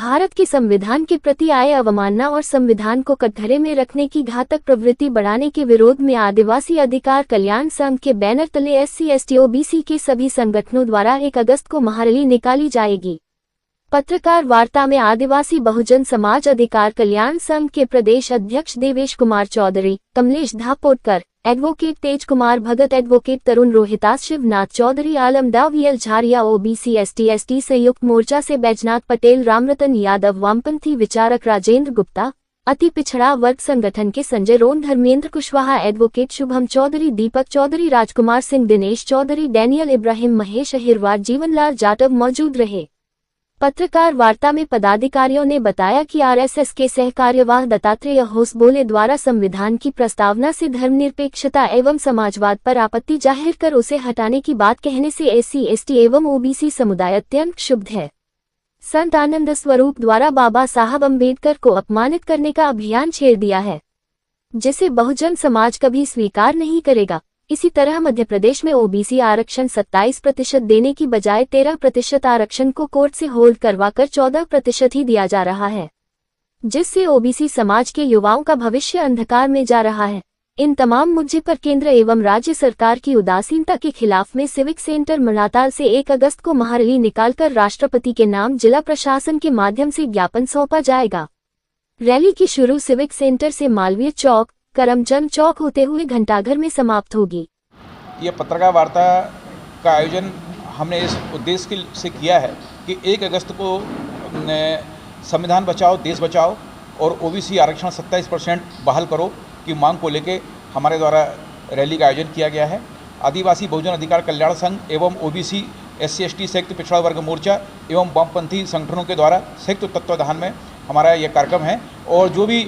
भारत के संविधान के प्रति आए अवमानना और संविधान को कटघरे में रखने की घातक प्रवृत्ति बढ़ाने के विरोध में आदिवासी अधिकार कल्याण संघ के बैनर तले SC/ST OBC के सभी संगठनों द्वारा 1 अगस्त को महारैली निकाली जाएगी। पत्रकार वार्ता में आदिवासी बहुजन समाज अधिकार कल्याण संघ के प्रदेश अध्यक्ष देवेश कुमार चौधरी, कमलेश धापोटकर, एडवोकेट तेज कुमार भगत, एडवोकेट तरुण रोहितास, शिवनाथ चौधरी, आलमदा VL झारिया, OBC ST/ST संयुक्त मोर्चा से बैजनाथ पटेल, रामरतन यादव, वामपंथी विचारक राजेंद्र गुप्ता, अति पिछड़ा वर्ग संगठन के संजय रोन, धर्मेंद्र कुशवाहा, एडवोकेट शुभम चौधरी, दीपक चौधरी, राजकुमार सिंह, दिनेश चौधरी, डैनियल इब्राहिम, महेश अहिरवार, जीवनलाल जाटव मौजूद रहे। पत्रकार वार्ता में पदाधिकारियों ने बताया कि RSS के सहकार्यवाह दत्तात्रेय होसबोले द्वारा संविधान की प्रस्तावना से धर्मनिरपेक्षता एवं समाजवाद पर आपत्ति जाहिर कर उसे हटाने की बात कहने से SC/ST एवं OBC समुदाय अत्यंत क्षुब्ध है। संत आनंद स्वरूप द्वारा बाबा साहब अम्बेडकर को अपमानित करने का अभियान छेड़ दिया है, जिसे बहुजन समाज कभी स्वीकार नहीं करेगा। इसी तरह मध्य प्रदेश में OBC आरक्षण 27% देने की बजाय 13% आरक्षण को कोर्ट से होल्ड करवाकर 14% ही दिया जा रहा है, जिससे OBC समाज के युवाओं का भविष्य अंधकार में जा रहा है। इन तमाम मुद्दे पर केंद्र एवं राज्य सरकार की उदासीनता के खिलाफ में सिविक सेंटर मनाताल से 1 अगस्त को महारैली निकालकर राष्ट्रपति के नाम जिला प्रशासन के माध्यम से ज्ञापन सौंपा जाएगा। रैली की शुरू सिविक सेंटर से मालवीय चौक, करमचंद चौक होते हुए घंटाघर में समाप्त होगी। ये पत्रकार वार्ता का आयोजन हमने इस उद्देश्य से किया है कि 1 अगस्त को संविधान बचाओ देश बचाओ और OBC आरक्षण 27% बहाल करो की मांग को लेकर हमारे द्वारा रैली का आयोजन किया गया है। आदिवासी बहुजन अधिकार कल्याण संघ एवं OBC SC/ST संयुक्त पिछड़ा वर्ग मोर्चा एवं वामपंथी संगठनों के द्वारा संयुक्त तत्वाधान में हमारा यह कार्यक्रम है और जो भी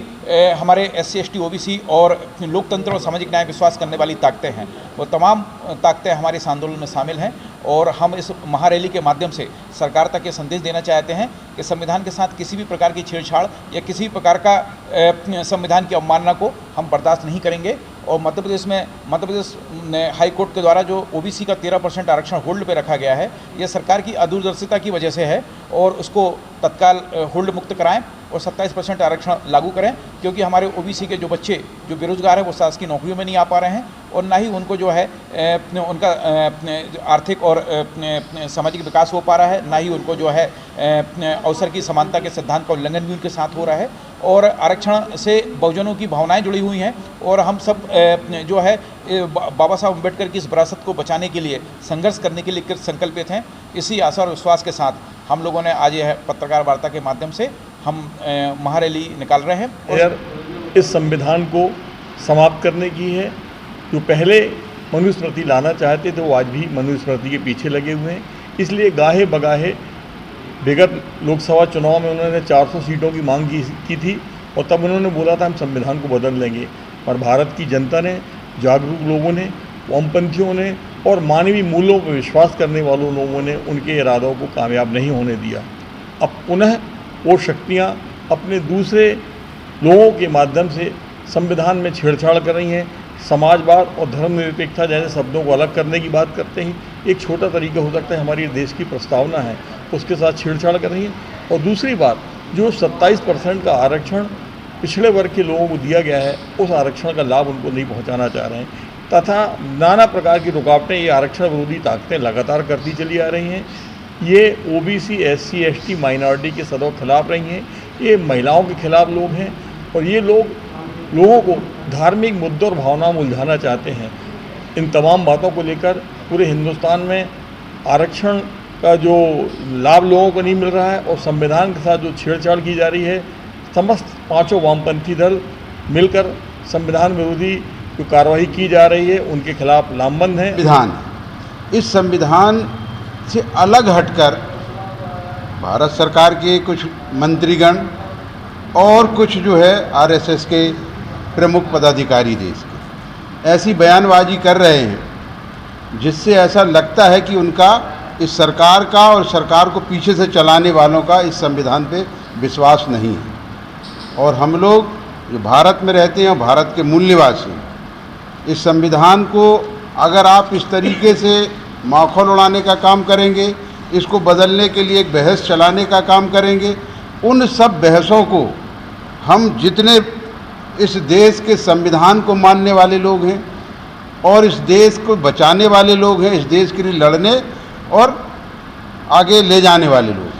हमारे SC/ST OBC और लोकतंत्र और सामाजिक न्याय विश्वास करने वाली ताकतें हैं वो तमाम ताकतें हमारे इस आंदोलन में शामिल हैं और हम इस महारैली के माध्यम से सरकार तक ये संदेश देना चाहते हैं कि संविधान के साथ किसी भी प्रकार की छेड़छाड़ या किसी भी प्रकार का संविधान की अवमानना को हम बर्दाश्त नहीं करेंगे। और मध्य प्रदेश हाई कोर्ट के द्वारा जो OBC का 13% आरक्षण होल्ड पे रखा गया है, यह सरकार की अदूरदर्शिता की वजह से है और उसको तत्काल होल्ड मुक्त कराएं और 27% आरक्षण लागू करें, क्योंकि हमारे OBC के जो बच्चे जो बेरोजगार हैं वो शासकीय नौकरियों में नहीं आ पा रहे हैं और ना ही उनको जो है उनका आर्थिक और सामाजिक विकास हो पा रहा है, ना ही उनको जो है अवसर की समानता के सिद्धांत का उल्लंघन भी उनके साथ हो रहा है। और आरक्षण से बहुजनों की भावनाएं जुड़ी हुई हैं और हम सब जो है बाबा साहब अम्बेडकर की इस विरासत को बचाने के लिए संघर्ष करने के लिए संकल्पित हैं। इसी आशा और विश्वास के साथ हम लोगों ने आज यह पत्रकार वार्ता के माध्यम से हम महारैली निकाल रहे हैं और इस संविधान को समाप्त करने की है। जो पहले मनुस्मृति लाना चाहते थे वो आज भी मनुस्मृति के पीछे लगे हुए हैं। इसलिए गाहे बगाहे विगत लोकसभा चुनाव में उन्होंने 400 सीटों की मांग की थी और तब उन्होंने बोला था हम संविधान को बदल लेंगे, पर भारत की जनता ने, जागरूक लोगों ने, वामपंथियों ने और मानवीय मूल्यों पर विश्वास करने वालों लोगों ने उनके इरादों को कामयाब नहीं होने दिया। अब पुनः वो शक्तियाँ अपने दूसरे लोगों के माध्यम से संविधान में छेड़छाड़ कर रही हैं। समाजवाद और धर्मनिरपेक्षता जैसे शब्दों को अलग करने की बात करते हैं। एक छोटा तरीका हो सकता है हमारी देश की प्रस्तावना है उसके साथ छेड़छाड़ कर रही है। और दूसरी बात, जो 27% का आरक्षण पिछड़े वर्ग के लोगों को दिया गया है उस आरक्षण का लाभ उनको नहीं पहुंचाना चाह रहे हैं तथा नाना प्रकार की रुकावटें ये आरक्षण विरोधी ताकतें लगातार करती चली आ रही हैं। ये OBC SC/ST माइनॉरिटी के सदैव खिलाफ रही हैं। ये महिलाओं के खिलाफ लोग हैं और ये लोगों को धार्मिक मुद्दों और भावनाओं में उलझाना चाहते हैं। इन तमाम बातों को लेकर पूरे हिंदुस्तान में आरक्षण का जो लाभ लोगों को नहीं मिल रहा है और संविधान के साथ जो छेड़छाड़ की जा रही है, समस्त पांचों वामपंथी दल मिलकर संविधान विरोधी जो कार्रवाई की जा रही है उनके खिलाफ लामबंद हैं। इस संविधान से अलग हटकर भारत सरकार के कुछ मंत्रीगण और कुछ जो है RSS के प्रमुख पदाधिकारी देश के ऐसी बयानबाजी कर रहे हैं जिससे ऐसा लगता है कि उनका इस सरकार का और सरकार को पीछे से चलाने वालों का इस संविधान पे विश्वास नहीं है। और हम लोग जो भारत में रहते हैं और भारत के मूल निवासी, इस संविधान को अगर आप इस तरीके से माखौल उड़ाने का काम करेंगे, इसको बदलने के लिए एक बहस चलाने का काम करेंगे, उन सब बहसों को हम जितने इस देश के संविधान को मानने वाले लोग हैं और इस देश को बचाने वाले लोग हैं, इस देश के लिए लड़ने और आगे ले जाने वाले लोग,